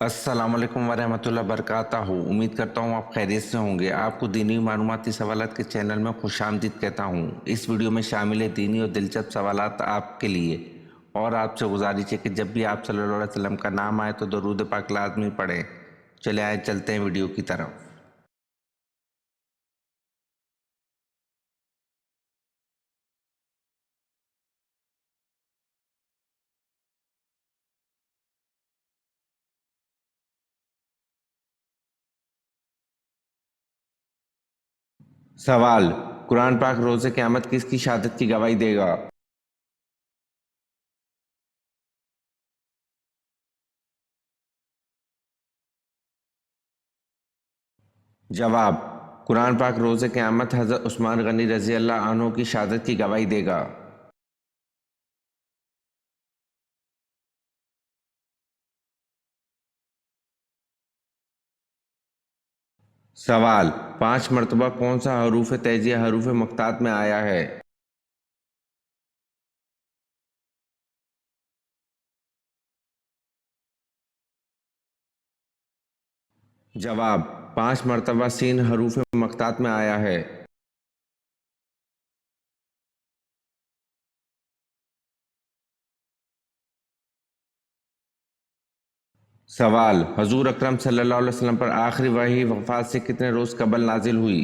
अस्सलाम वालेकुम वरहमतुल्लाहि वबरकातुहू। उम्मीद करता हूँ आप खैरियत से होंगे। आपको दीनी मालूमाती सवालात के चैनल में खुशामदीद कहता हूँ। इस वीडियो में शामिल है दीनी और दिलचस्प सवालात आपके लिए। और आपसे गुजारिश है कि जब भी आप सल्लल्लाहु अलैहि वसल्लम का नाम आए तो दरूद पाक लाजमी पढ़ें। चले आए चलते हैं वीडियो की तरफ। सवाल: कुरान पाक रोज़े क़यामत किसकी शहादत की गवाही देगा? जवाब: कुरान पाक रोज़े क़यामत हज़रत उस्मान गनी रज़ी अल्लाह अन्हु की शहादत की गवाही देगा। सवाल: 5 मरतबा कौन सा हरूफ तहजिया हरूफ मक़तात में आया है? जवाब: 5 मरतबा सीन हरूफ मक़तात में आया है। सवाल: हजूर अकरम सल्लल्लाहु अलैहि वसल्लम पर आखिरी वही वफ़ात से कितने रोज़ कबल नाजिल हुई?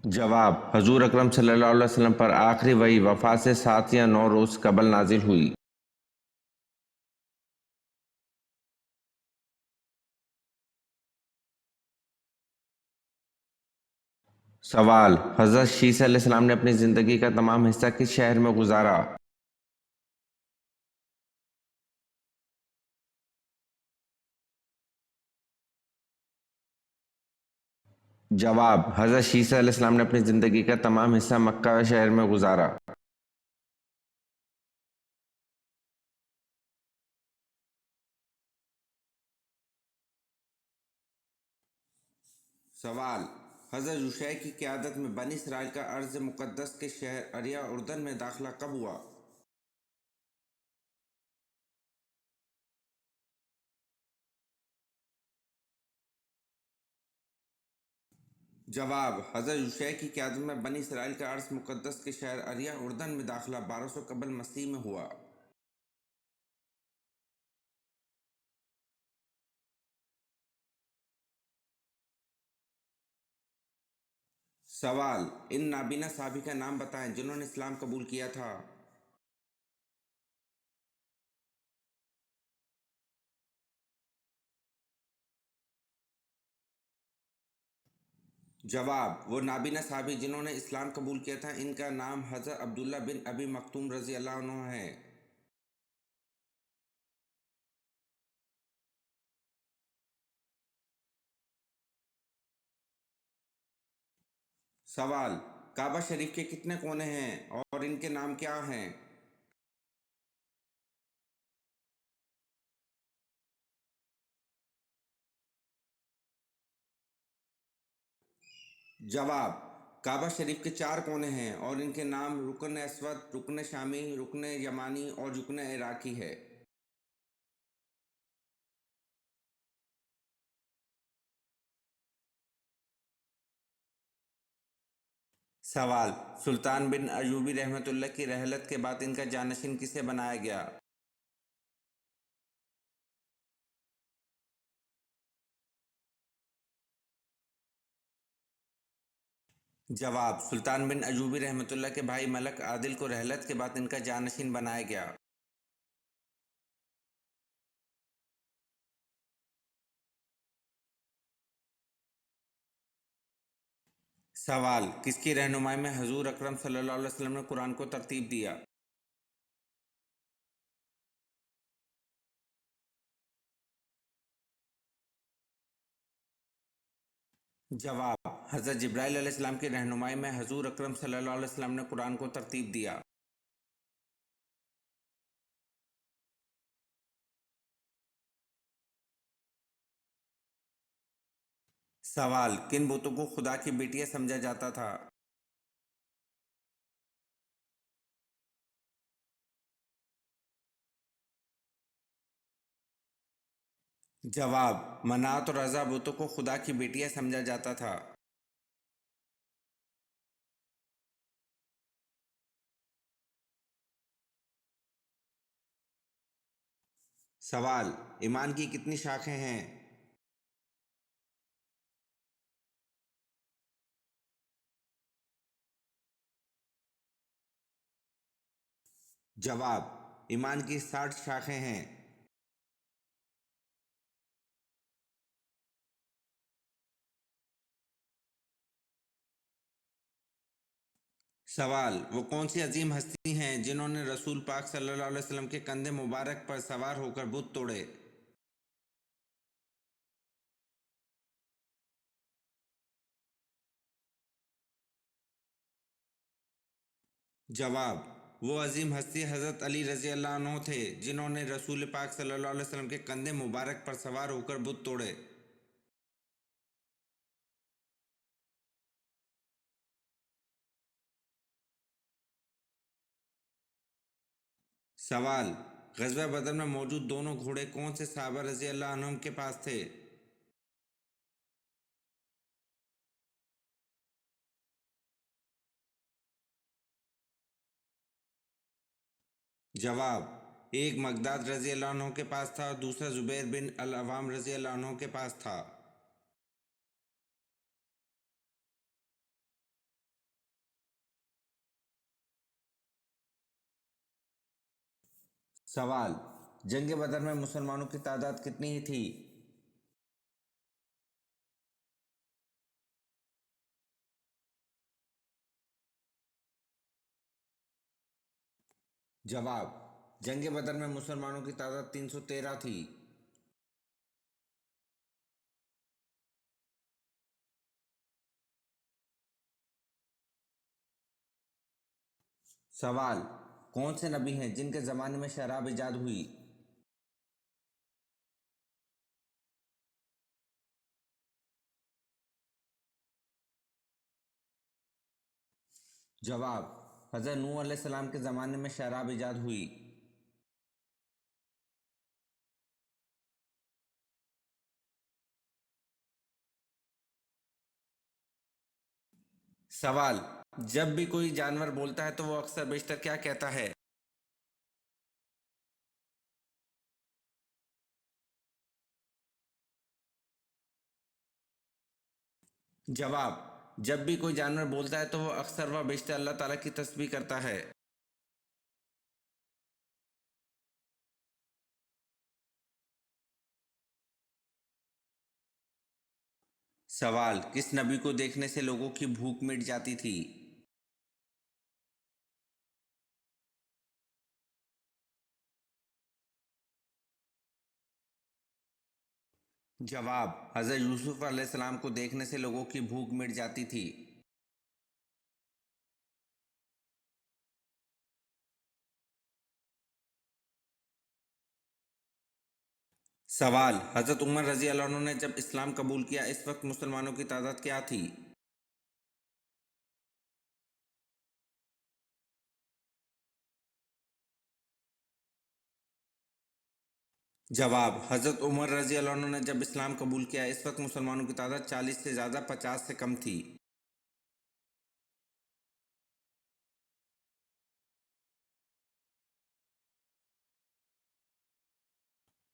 जवाब: हजूर अकरम सल्लल्लाहु अलैहि वसल्लम पर आखिरी वही वफ़ात से 7 या 9 रोज़ कबल नाजिल हुई। सवाल: हज़रत शीस अलैहिस्सलाम ने अपनी ज़िंदगी का तमाम हिस्सा किस शहर में गुजारा? जवाब: हज़रत शीस अलैहिस्सलाम ने अपनी ज़िंदगी का तमाम हिस्सा मक्का शहर में गुजारा। सवाल: हज़रत यूशै की क़यादत में बनी इसराइल का अर्ज़ मुक़द्दस के शहर अरिया उर्दन में दाखिला कब हुआ? जवाब: हज़रत यूशै की क़यादत में बनी इसराइल का अर्ज़ मुक़द्दस के शहर अरिया उर्दन में दाखिला 1200 कबल मसीह में हुआ। सवाल: इन नाबीना साहबी का नाम बताएं जिन्होंने इस्लाम कबूल किया था। जवाब: वो नाबीना साहबी जिन्होंने इस्लाम कबूल किया था, इनका नाम हज़रत अब्दुल्ला बिन अबी मक्तूम रज़ी अल्लाह अन्हु है। सवाल: काबा शरीफ के कितने कोने हैं और इनके नाम क्या हैं? जवाब: काबा शरीफ के 4 कोने हैं और इनके नाम रुकन असवद, रुकन शामी, रुकन यमानी और रुकन इराकी है। सवाल: सुल्तान बिन अयूबी रहमतुल्लाह की रहलत के बाद इनका जानशीन किसे बनाया गया? जवाब: सुल्तान बिन अयूबी रहमतुल्लाह के भाई मलक आदिल को रहलत के बाद इनका जानशीन बनाया गया। सवाल: किसकी रहनुमाई में हजूर अकरम सल्लल्लाहु अलैहि वसल्लम ने कुरान को तरतीब दिया? जवाब: हज़रत जिब्राइल अलैहिस्सलाम की रहनुमाई में हजूर अकरम सल्लल्लाहु अलैहि वसल्लम ने कुरान को तरतीब दिया। सवाल: किन बुतों को खुदा की बेटियां समझा जाता था? जवाब, मनात और रज़ा बुतों को खुदा की बेटियां समझा जाता था। सवाल, ईमान की कितनी शाखें हैं? जवाब, ईमान की 60 शाखें हैं। सवाल, वो कौन सी अजीम हस्ती हैं जिन्होंने रसूल पाक सल्लल्लाहु अलैहि वसल्लम के कंधे मुबारक पर सवार होकर बुत तोड़े? जवाब, वो अजीम हस्ती हज़रत अली रज़ी अल्लाह अन्हु थे जिन्होंने रसूल पाक सल्लल्लाहु अलैहि वसल्लम के कंधे मुबारक पर सवार होकर बुत तोड़े। सवाल, ग़ज़वा बदर में मौजूद दोनों घोड़े कौन से सहाबा रज़ी अल्लाह अन्हुम के पास थे? जवाब, एक मकदाद रज़ी अल्लाह अन्हु के पास था और दूसरा ज़ुबैर बिन अल अवाम रज़ी अल्लाह अन्हु के पास था। सवाल, जंग बदर में मुसलमानों की तादाद कितनी थी? जवाब, जंग बदर में मुसलमानों की तादाद 313 थी। सवाल, कौन से नबी हैं जिनके ज़माने में शराब ईजाद हुई? जवाब, हज़रत नूह अलैहिस्सलाम के ज़माने में शराब ईजाद हुई। सवाल, जब भी कोई जानवर बोलता है तो वो अक्सर बेशतर क्या कहता है? जवाब, जब भी कोई जानवर बोलता है तो वो अक्सर व बेशतर अल्लाह ताला की तस्बीह करता है। सवाल, किस नबी को देखने से लोगों की भूख मिट जाती थी? जवाब, हज़रत यूसुफ अलैहिस्सलाम को देखने से लोगों की भूख मिट जाती थी। सवाल, हज़रत उमर रज़ी अल्लाह अन्हु ने जब इस्लाम कबूल किया इस वक्त मुसलमानों की तादाद क्या थी? जवाब, हज़रत उमर रज़ी अल्लाह अन्हु ने जब इस्लाम कबूल किया इस वक्त मुसलमानों की तादाद 40 से ज़्यादा 50 से कम थी।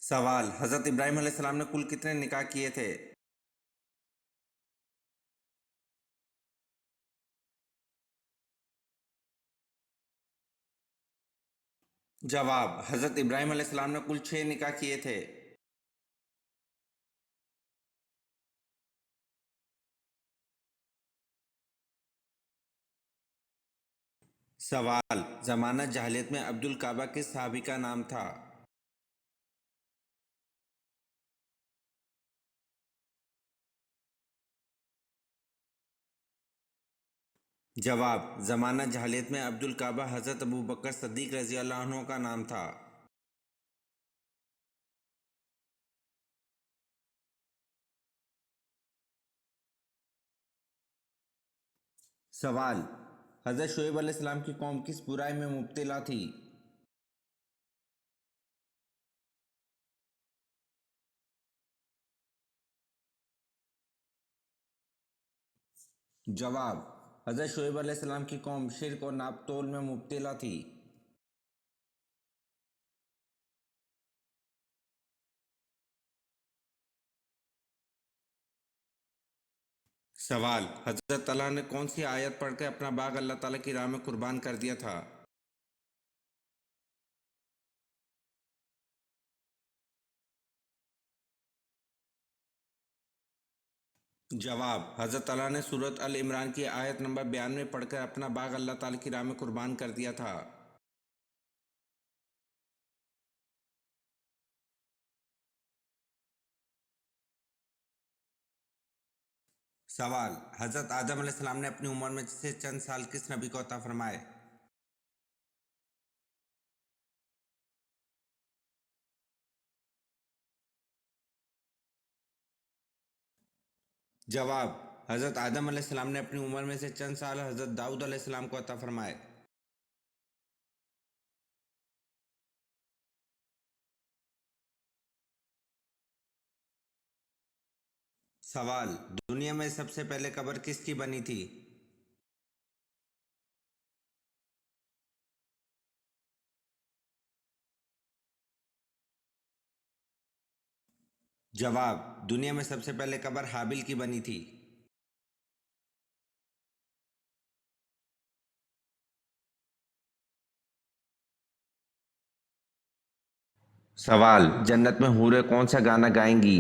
सवाल, हज़रत इब्राहीम अलैहिस्सलाम ने कुल कितने निकाह किए थे? जवाब, हज़रत इब्राहीम अलैहिस्सलाम ने कुल 6 निकाह किए थे। सवाल, ज़मानत जahलियत में अब्दुल काबा किस सहाबी का नाम था? जवाब, ज़मानत जahलियत में अब्दुल काबा हज़रत अबू बकर सद्दीक़ रज़ी अल्लाह अन्हु का नाम था। सवाल, हज़रत शुएब अलैहिस्सलाम की कौम किस बुराई में मुब्तला थी? जवाब, हज़रत शुएब अलैहिस्सलाम की कौम शिर्क और नापतोल में मुब्तला थी। सवाल, हज़रत तलहा ने कौन सी आयत पढ़कर अपना बाग अल्लाह ताला की राह में कुर्बान कर दिया था? जवाब, हज़रत तलहा ने सूरत अल इमरान की आयत नंबर 92 पढ़कर अपना बाग अल्लाह ताला की राह में कुर्बान कर दिया था। सवाल, हज़रत आदम अलैहिस्सलाम ने अपनी उम्र में से चंद साल किस नबी को अता फरमाए? जवाब, हज़रत आदम अलैहिस्सलाम ने अपनी उम्र में से चंद साल हज़रत दाऊद अलैहिस्सलाम को अता फरमाए। सवाल, दुनिया में सबसे पहले कब्र किसकी बनी थी? जवाब, दुनिया में सबसे पहले कब्र हाबिल की बनी थी। सवाल, जन्नत में हूरें कौन सा गाना गाएंगी?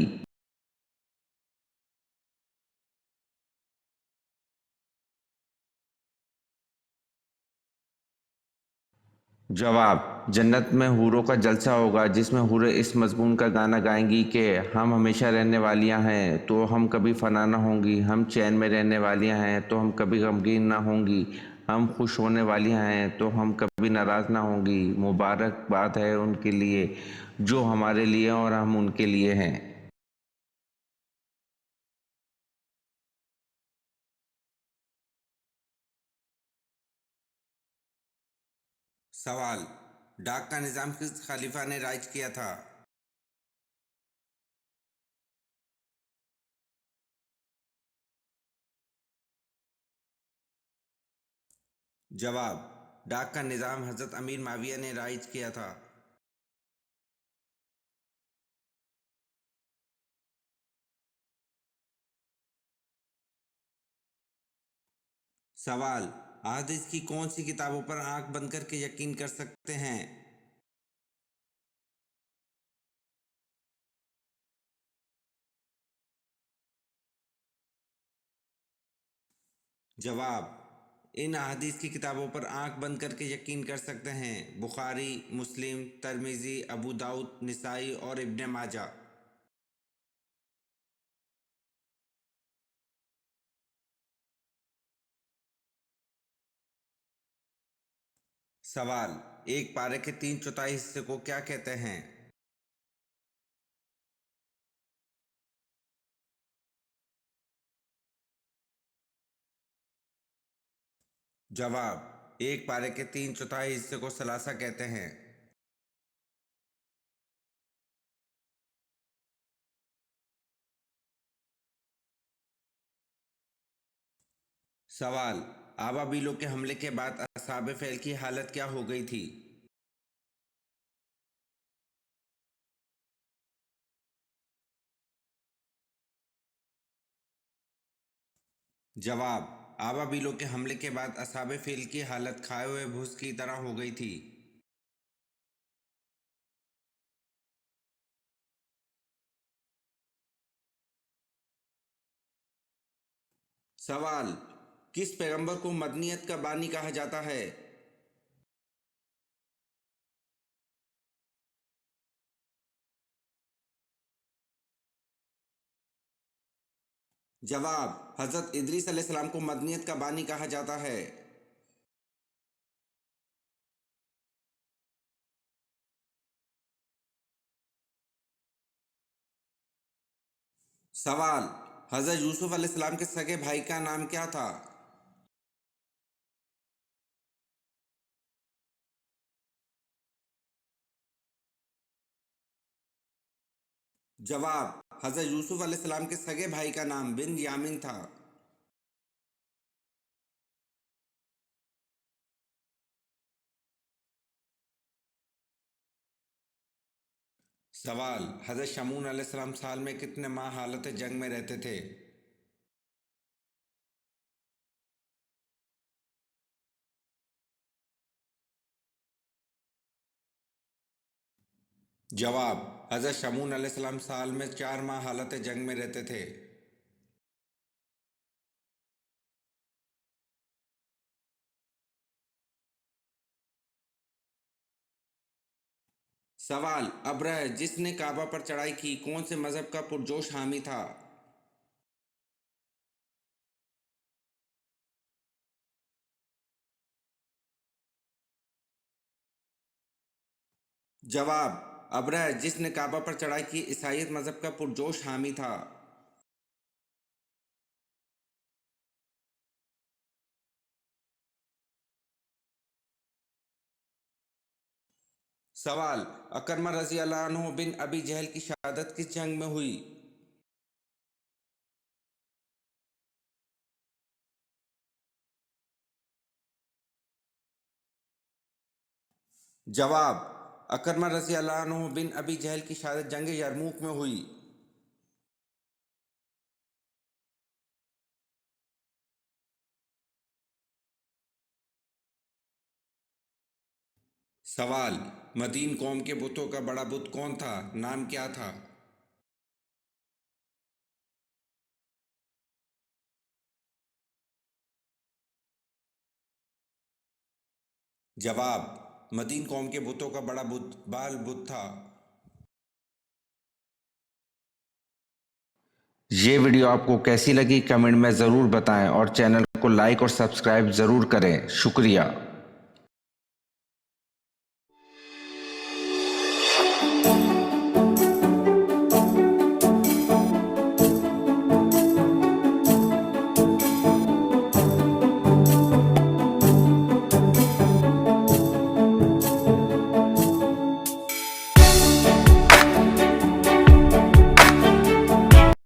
जवाब, जन्नत में हूरों का जलसा होगा जिसमें हूरें इस मज़मून का गाना गाएंगी कि हम हमेशा रहने वालियां हैं तो हम कभी फ़ना ना होंगी, हम चैन में रहने वालियां हैं तो हम कभी गमगीन ना होंगी, हम खुश होने वालियां हैं तो हम कभी नाराज़ ना होंगी। मुबारकबाद है उनके लिए जो हमारे लिए और हम उनके लिए हैं। सवाल, डाक का निज़ाम किस खलीफा ने राज किया था? जवाब, डाक का निज़ाम हज़रत अमीर माविया ने राइज किया था। सवाल, अहादीस की कौन सी किताबों पर आंख बंद करके यकीन कर सकते हैं? जवाब, इन अहादीस की किताबों पर आंख बंद करके यकीन कर सकते हैं: बुखारी, मुस्लिम, तरमिजी, अबू दाऊद, निसाई और इब्ने माजा। सवाल, एक पारे के 3/4 हिस्से को क्या कहते हैं? जवाब, एक पारे के 3/4 हिस्से को सलासा कहते हैं। सवाल, आबाबीलों के हमले के बाद असहाब फैल की हालत क्या हो गई थी? जवाब, आबाबीलों के हमले के बाद असहाब फील की हालत खाए हुए भूस की तरह हो गई थी। सवाल, किस पैगंबर को मदनियत का बानी कहा जाता है? जवाब, हजरत इदरीस अलैहिस्सलाम को मदनियत का बानी कहा जाता है। सवाल, हजरत यूसुफ अलैहिस्सलाम के सगे भाई का नाम क्या था? जवाब, हजरत यूसुफ अलैहिस्सलाम के सगे भाई का नाम बिन यामिन था। सवाल, हज़रत शमून अलैहिस्सलाम साल में कितने माह हालत जंग में रहते थे? जवाब, हज़रत शमून अलैहिस्सलाम साल में 4 माह हालत जंग में रहते थे। सवाल, अब्रह जिसने काबा पर चढ़ाई की कौन से मजहब का पुरजोश हामी था? जवाब, अब्रह जिसने काबा पर चढ़ाई की ईसाईयत मजहब का पुरजोश हामी था। सवाल, अकरमा रजी अल्लाह अन्हु बिन अबी जहल की शहादत किस जंग में हुई? जवाब, अकरमा रजी अल्लाह अन्हु बिन अबी जहल की शहादत जंग यरमूक में हुई। सवाल, मदीन कौम के बुतों का बड़ा बुत कौन था, नाम क्या था? जवाब, मदीन कौम के बुतों का बड़ा बुत बाल बुत था। ये वीडियो आपको कैसी लगी कमेंट में ज़रूर बताएं और चैनल को लाइक और सब्सक्राइब ज़रूर करें। शुक्रिया।